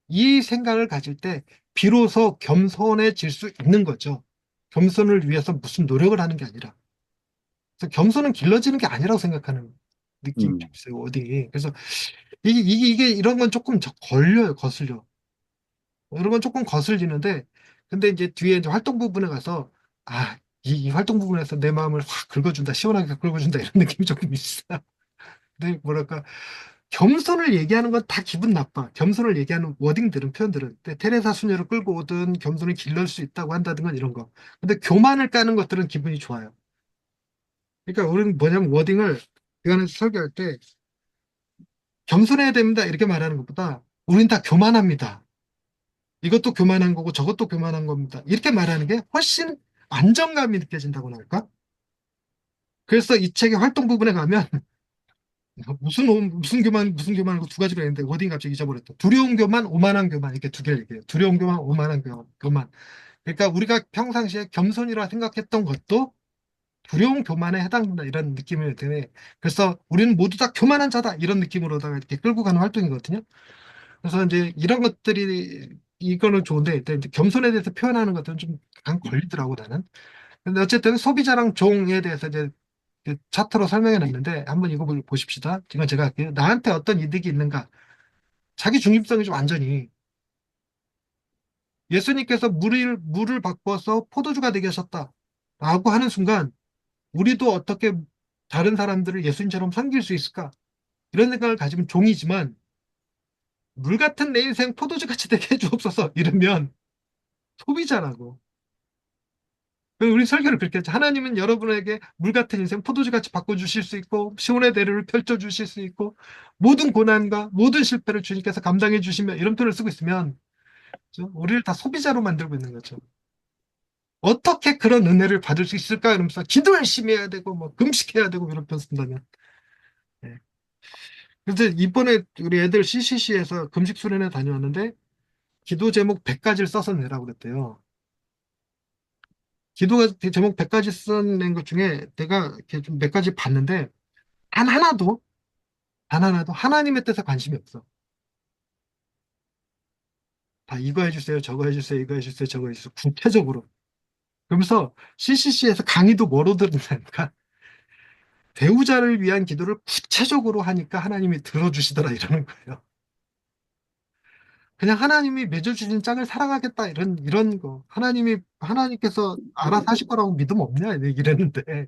이 생각을 가질 때 비로소 겸손해질 수 있는 거죠. 겸손을 위해서 무슨 노력을 하는 게 아니라. 그래서 겸손은 길러지는 게 아니라고 생각하는 느낌이 좀 있어요, 어디. 그래서 이게 이런 건 조금 걸려요, 거슬려. 이런 건 조금 거슬리는데, 근데 이제 뒤에 이제 활동 부분에 가서, 이 활동 부분에서 내 마음을 확 긁어준다, 시원하게 긁어준다, 이런 느낌이 조금 있어. 근데 뭐랄까, 겸손을 얘기하는 건 다 기분 나빠. 겸손을 얘기하는 워딩들은, 표현들은. 근데 테레사 수녀를 끌고 오든 겸손을 길러줄 수 있다고 한다든가 이런 거. 근데 교만을 까는 것들은 기분이 좋아요. 그러니까 우리는 뭐냐면 워딩을 기관에서 설교할 때 겸손해야 됩니다. 이렇게 말하는 것보다 우린 다 교만합니다. 이것도 교만한 거고 저것도 교만한 겁니다. 이렇게 말하는 게 훨씬 안정감이 느껴진다고 할까? 그래서 이 책의 활동 부분에 가면 무슨 교만 하고 두 가지로 했는데 워딩 갑자기 잊어버렸다. 두려운 교만, 오만한 교만 이렇게 두 개를 얘기해요. 두려운 교만, 오만한 교만. 그러니까 우리가 평상시에 겸손이라 생각했던 것도 두려운 교만에 해당된다 이런 느낌이 드네. 그래서 우리는 모두 다 교만한 자다 이런 느낌으로다가 이렇게 끌고 가는 활동이거든요. 그래서 이제 이런 것들이 이거는 좋은데 일단 이제 겸손에 대해서 표현하는 것들은 좀 약간 걸리더라고 나는. 근데 어쨌든 소비자랑 종에 대해서 이제 그 차트로 설명해 놨는데 한번 이거 보십시다. 이건 제가 할게요. 나한테 어떤 이득이 있는가? 자기 중립성이 좀 완전히 예수님께서 물을 바꿔서 포도주가 되게 하셨다. 라고 하는 순간 우리도 어떻게 다른 사람들을 예수님처럼 섬길 수 있을까? 이런 생각을 가지면 종이지만 물 같은 내 인생 포도주 같이 되게 해주옵소서 이러면 소비자라고. 우리 설교를 그렇게 했죠. 하나님은 여러분에게 물 같은 인생 포도주 같이 바꿔주실 수 있고 시온의 대로를 펼쳐주실 수 있고 모든 고난과 모든 실패를 주님께서 감당해 주시면 이런 표현을 쓰고 있으면 그죠? 우리를 다 소비자로 만들고 있는 거죠. 어떻게 그런 은혜를 받을 수 있을까? 이러면서 기도 열심히 해야 되고 뭐 금식해야 되고 이런 표현 쓴다면. 예. 그래서 이번에 우리 애들 CCC에서 금식 수련회 다녀왔는데 기도 제목 100가지를 써서 내라고 그랬대요. 기도 제목 100가지 써낸 것 중에 내가 이렇게 좀 몇 가지 봤는데 단 하나도 하나님의 뜻에 관심이 없어. 다 이거 해주세요, 저거 해주세요, 이거 해주세요, 저거 해주세요. 구체적으로. 그러면서 CCC에서 강의도 뭐로 들은다니까 배우자를 위한 기도를 구체적으로 하니까 하나님이 들어주시더라 이러는 거예요. 그냥 하나님이 맺어주신 짝을 사랑하겠다 이런 거. 하나님께서 알아서 하실 거라고 믿음 없냐 이랬는데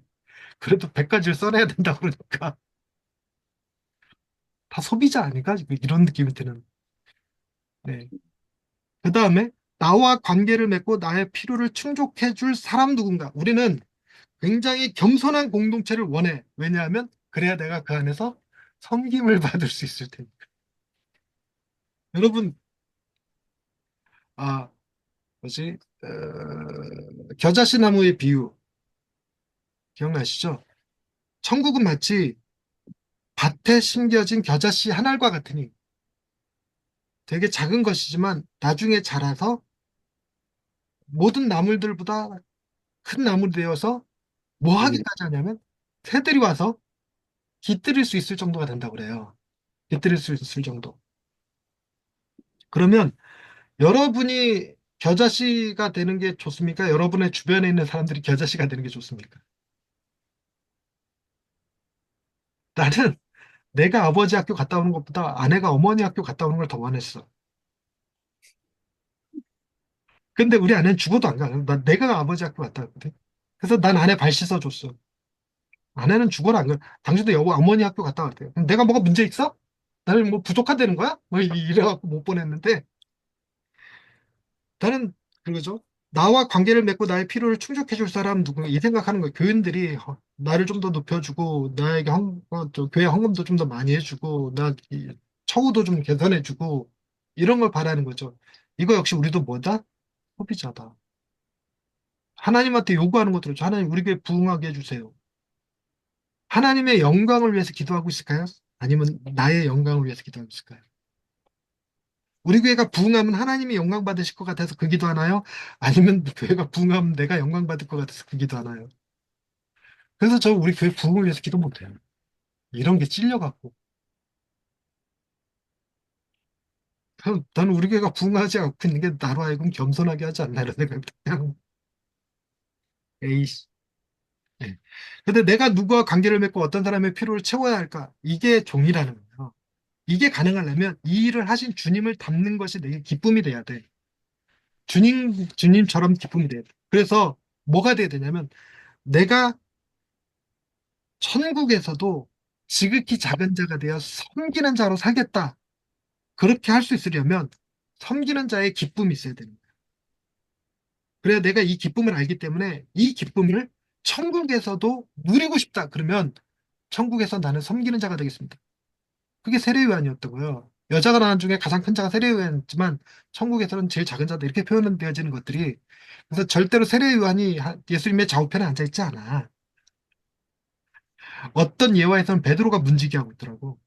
그래도 100가지를 써내야 된다 그러니까 다 소비자 아닌가 이런 느낌이 드는. 네. 그 다음에 나와 관계를 맺고 나의 필요를 충족해 줄 사람 누군가. 우리는 굉장히 겸손한 공동체를 원해. 왜냐하면 그래야 내가 그 안에서 섬김을 받을 수 있을 테니까. 여러분, 아, 뭐지? 겨자씨 나무의 비유 기억나시죠? 천국은 마치 밭에 심겨진 겨자씨 한 알과 같으니 되게 작은 것이지만 나중에 자라서 모든 나물들보다 큰 나물이 되어서 뭐 하기까지 하냐면 새들이 와서 깃들일 수 있을 정도가 된다고 그래요. 깃들일 수 있을 정도. 그러면 여러분이 겨자씨가 되는 게 좋습니까? 여러분의 주변에 있는 사람들이 겨자씨가 되는 게 좋습니까? 나는 내가 아버지 학교 갔다 오는 것보다 아내가 어머니 학교 갔다 오는 걸 더 원했어. 근데 우리 아내는 죽어도 안 가. 내가 아버지 학교 갔다 왔거든. 그래서 난 아내 발 씻어줬어. 아내는 죽어도 안 가. 당신도 여보 어머니 학교 갔다 왔대요. 그럼 내가 뭐가 문제 있어? 나는 뭐 부족하다는 거야? 뭐 이래갖고 못 보냈는데 나는 그거죠. 나와 관계를 맺고 나의 필요를 충족해 줄 사람 누구 이 생각하는 거예요. 교인들이 나를 좀 더 높여주고 나에게 교회 헌금도 좀 더 많이 해주고 처우도 좀 개선해주고 이런 걸 바라는 거죠. 이거 역시 우리도 뭐다? 소비자다. 하나님한테 요구하는 것들을 하나님 우리 교회 부흥하게 해주세요. 하나님의 영광을 위해서 기도하고 있을까요? 아니면 나의 영광을 위해서 기도하고 있을까요? 우리 교회가 부흥하면 하나님이 영광 받으실 것 같아서 그 기도하나요? 아니면 교회가 부흥하면 내가 영광 받을 것 같아서 그 기도하나요? 그래서 저 우리 교회 부흥을 위해서 기도 못해요. 이런 게 찔려갖고. 나는 우리 교회가 부흥하지 않고 있는 게 나로 하여금 겸손하게 하지 않나 이런 생각이 그냥 에이씨. 예. 근데 내가 누구와 관계를 맺고 어떤 사람의 필요를 채워야 할까? 이게 종이라는 거예요. 이게 가능하려면 이 일을 하신 주님을 닮는 것이 내게 기쁨이 돼야 돼. 주님처럼 기쁨이 돼야 돼. 그래서 뭐가 돼야 되냐면 내가 천국에서도 지극히 작은 자가 되어 섬기는 자로 살겠다. 그렇게 할 수 있으려면 섬기는 자의 기쁨이 있어야 됩니다. 그래야 내가 이 기쁨을 알기 때문에 이 기쁨을 천국에서도 누리고 싶다. 그러면 천국에서 나는 섬기는 자가 되겠습니다. 그게 세례요한이었다고요. 여자가 낳은 중에 가장 큰 자가 세례요한이지만 천국에서는 제일 작은 자다 이렇게 표현되어지는 것들이 그래서 절대로 세례요한이 예수님의 좌우편에 앉아있지 않아. 어떤 예화에서는 베드로가 문지기하고 있더라고.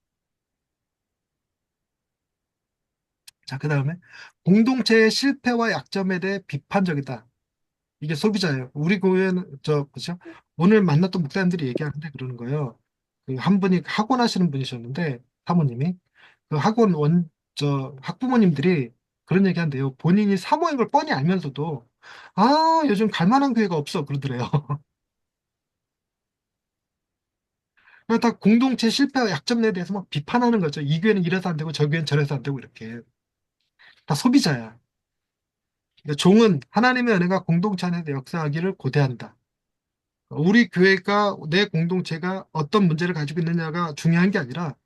자, 그 다음에 공동체의 실패와 약점에 대해 비판적이다. 이게 소비자예요. 우리 교회는 그죠? 오늘 만났던 목사님들이 얘기하는데 그러는 거예요. 그 한 분이 학원 하시는 분이셨는데 사모님이 그 학부모님들이 그런 얘기 한대요. 본인이 사모인 걸 뻔히 알면서도 요즘 갈 만한 교회가 없어 그러더래요. 다 공동체 실패와 약점에 대해서 막 비판하는 거죠. 이 교회는 이래서 안 되고 저 교회는 저래서 안 되고 이렇게. 다 소비자야. 그러니까 종은 하나님의 은혜가 공동체 안에 역사하기를 고대한다. 우리 교회가 내 공동체가 어떤 문제를 가지고 있느냐가 중요한 게 아니라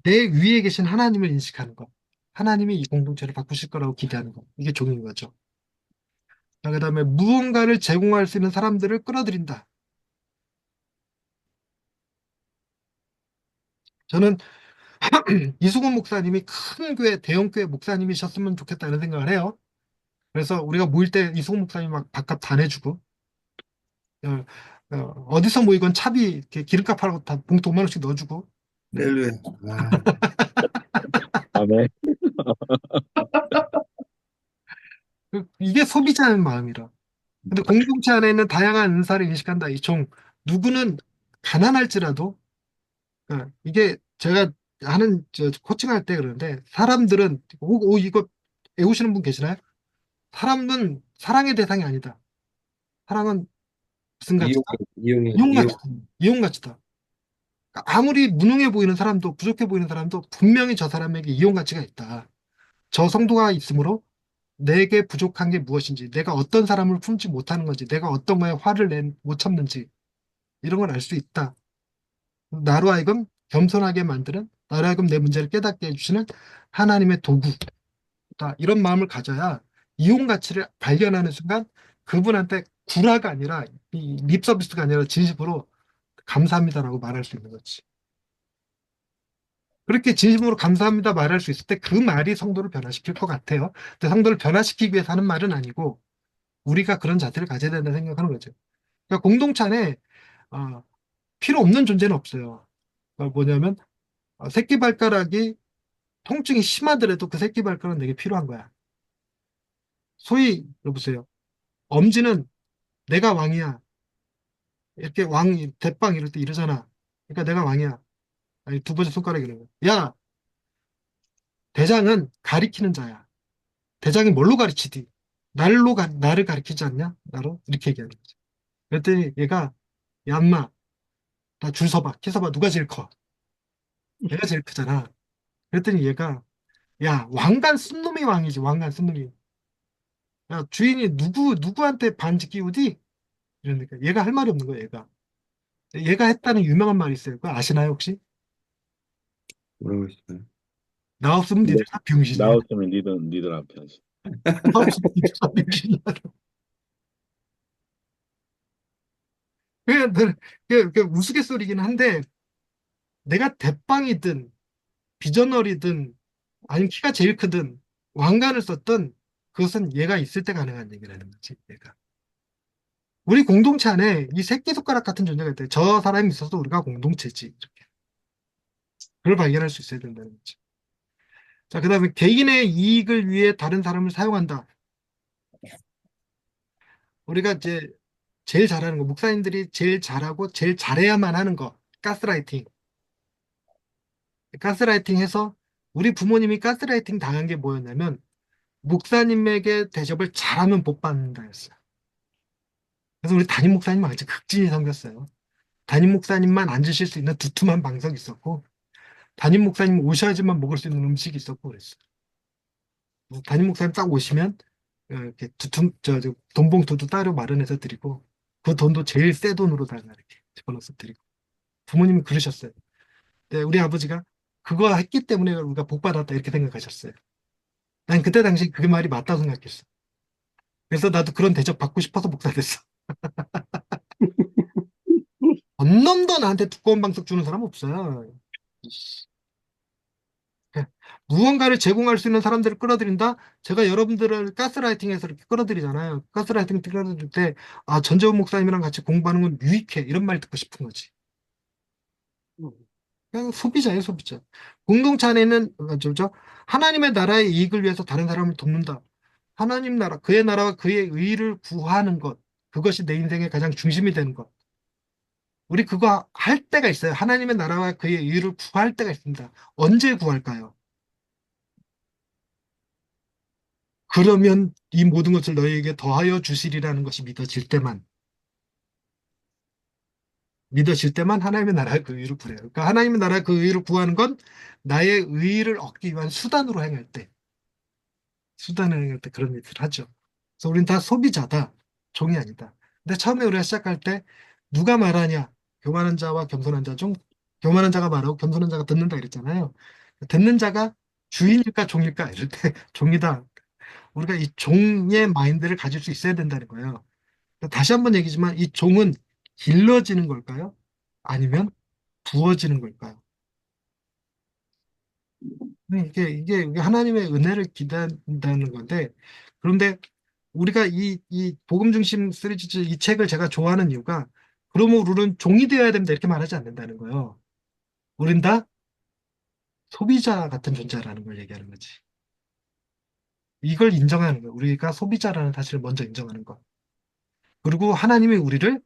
내 위에 계신 하나님을 인식하는 것. 하나님이 이 공동체를 바꾸실 거라고 기대하는 것. 이게 종인 거죠. 자, 그다음에 무언가를 제공할 수 있는 사람들을 끌어들인다. 저는 이수근 목사님이 큰 교회, 대형 교회 목사님이셨으면 좋겠다 이런 생각을 해요. 그래서 우리가 모일 때 이수근 목사님 막 밥값 다 내주고 어디서 모이건 차비 이렇게 기름값 하라고 다 봉투 5만 원씩 넣어주고 할렐루야. 아, 아멘. 이게 소비자의 마음이라. 근데 공동체 안에 있는 다양한 은사를 인식한다. 이 종 누구는 가난할지라도 이게 제가 하는 코칭할 때 그러는데 사람들은 이거 외우시는 분 계시나요? 사람은 사랑의 대상이 아니다. 사랑은 무슨 이용, 가치다? 이용이, 이용 이용. 가치다. 이용 가치다. 그러니까 아무리 무능해 보이는 사람도 부족해 보이는 사람도 분명히 저 사람에게 이용 가치가 있다. 저 성도가 있으므로 내게 부족한 게 무엇인지, 내가 어떤 사람을 품지 못하는 건지, 내가 어떤 거에 화를 못 참는지 이런 걸 알 수 있다. 나로 하여금 겸손하게 만드는, 나로 하여금 내 문제를 깨닫게 해주시는 하나님의 도구다. 이런 마음을 가져야 이용 가치를 발견하는 순간 그분한테 불화가 아니라 이 립 서비스가 아니라 진심으로 감사합니다라고 말할 수 있는 거지. 그렇게 진심으로 감사합니다 말할 수 있을 때 그 말이 성도를 변화시킬 것 같아요. 근데 성도를 변화시키기 위해서 하는 말은 아니고 우리가 그런 자세를 가져야 된다 생각하는 거죠. 그러니까 공동체 안에 어, 필요 없는 존재는 없어요. 뭐냐면 새끼발가락이 통증이 심하더라도 그 새끼발가락은 내게 필요한 거야. 소위 여보세요. 엄지는 내가 왕이야. 이렇게 대빵 이럴 때 이러잖아. 그러니까 내가 왕이야. 아니 두 번째 손가락이 이러는 거야. 야, 대장은 가리키는 자야. 대장이 뭘로 가르치디? 나를 가르치지 않냐? 나로? 이렇게 얘기하는 거지. 그랬더니 얘가 야 인마 나 줄 서봐. 키 서봐. 누가 제일 커? 얘가 제일 크잖아. 그랬더니 얘가 야 왕관 쓴 놈이 왕이지. 왕관 쓴 놈이. 야 주인이 누구한테 반지 끼우디? 이러니까 얘가 할 말이 없는 거야. 얘가 했다는 유명한 말이 있어요. 그거 아시나요 혹시? 뭐라고 했어요? 나 없으면 네. 니들 다 병신이야. 나 없으면 니들 앞에 하지. 나 없으면 니들 다 병신이야. 그게 우스갯소리긴 한데 내가 대빵이든 비저널이든 아니면 키가 제일 크든 왕관을 썼든 그것은 얘가 있을 때 가능한 얘기라는 거지. 얘가. 우리 공동체 안에 이 새끼손가락 같은 존재가 있대. 저 사람이 있어서 우리가 공동체지. 이렇게. 그걸 발견할 수 있어야 된다는 거지. 자, 그 다음에 개인의 이익을 위해 다른 사람을 사용한다. 우리가 이제 제일 잘하는 거, 목사님들이 제일 잘하고 제일 잘해야만 하는 거, 가스라이팅. 가스라이팅 해서 우리 부모님이 가스라이팅 당한 게 뭐였냐면 목사님에게 대접을 잘하면 복 받는다였어요. 그래서 우리 담임 목사님 아주 극진히 섬겼어요. 담임 목사님만 앉으실 수 있는 두툼한 방석이 있었고 담임 목사님 오셔야지만 먹을 수 있는 음식이 있었고 그랬어요. 그래서 담임 목사님 딱 오시면 이렇게 돈봉투도 따로 마련해서 드리고 그 돈도 제일 새 돈으로다가 이렇게 집어넣어서 드리고 부모님이 그러셨어요. 근데 우리 아버지가 그거 했기 때문에 우리가 복 받았다 이렇게 생각하셨어요. 난 그때 당시 그 말이 맞다고 생각했어. 그래서 나도 그런 대접 받고 싶어서 목사 됐어. 언놈도 나한테 두꺼운 방석 주는 사람 없어요. 무언가를 제공할 수 있는 사람들을 끌어들인다? 제가 여러분들을 가스라이팅해서 이렇게 끌어들이잖아요. 가스라이팅 끌어들일 때, 아, 전재훈 목사님이랑 같이 공부하는 건 유익해. 이런 말 듣고 싶은 거지. 그냥 소비자예요, 소비자. 공동체 안에는, 하나님의 나라의 이익을 위해서 다른 사람을 돕는다. 하나님 나라, 그의 나라와 그의 의를 구하는 것. 그것이 내 인생의 가장 중심이 되는 것. 우리 그거 할 때가 있어요. 하나님의 나라와 그의 의를 구할 때가 있습니다. 언제 구할까요? 그러면 이 모든 것을 너희에게 더하여 주시리라는 것이 믿어질 때만 하나님의 나라의 그 의를 구해요. 그러니까 하나님의 나라의 그 의를 구하는 건 나의 의를 얻기 위한 수단으로 행할 때, 수단으로 행할 때 그런 일을 하죠. 그래서 우리는 다 소비자다. 종이 아니다. 근데 처음에 우리가 시작할 때 누가 말하냐? 교만한 자와 겸손한 자 중 교만한 자가 말하고 겸손한 자가 듣는다 이랬잖아요. 듣는 자가 주인일까 종일까 이럴 때 종이다. 우리가 이 종의 마인드를 가질 수 있어야 된다는 거예요. 다시 한번 얘기지만 이 종은 길러지는 걸까요? 아니면 부어지는 걸까요? 이게 하나님의 은혜를 기대한다는 건데, 그런데 우리가 이 복음 중심 시리즈 이 책을 제가 좋아하는 이유가, 그러면 우리는 종이 되어야 된다 이렇게 말하지 않는다는 거예요. 우린 다 소비자 같은 존재라는 걸 얘기하는 거지. 이걸 인정하는 거예요. 우리가 소비자라는 사실을 먼저 인정하는 것. 그리고 하나님이 우리를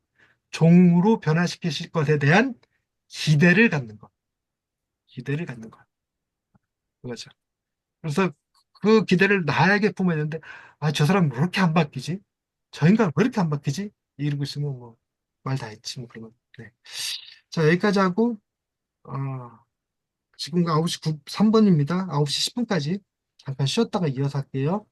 종으로 변화시키실 것에 대한 기대를 갖는 것. 기대를 갖는 것. 그거죠. 그래서 그 기대를 나에게 품어야 되는데, 아, 저 사람 왜 이렇게 안 바뀌지? 저 인간 왜 이렇게 안 바뀌지? 이러고 있으면 뭐, 말 다 했지, 뭐, 그러면. 네. 자, 여기까지 하고, 어, 지금 9시 3분입니다. 9시 10분까지 잠깐 쉬었다가 이어서 할게요.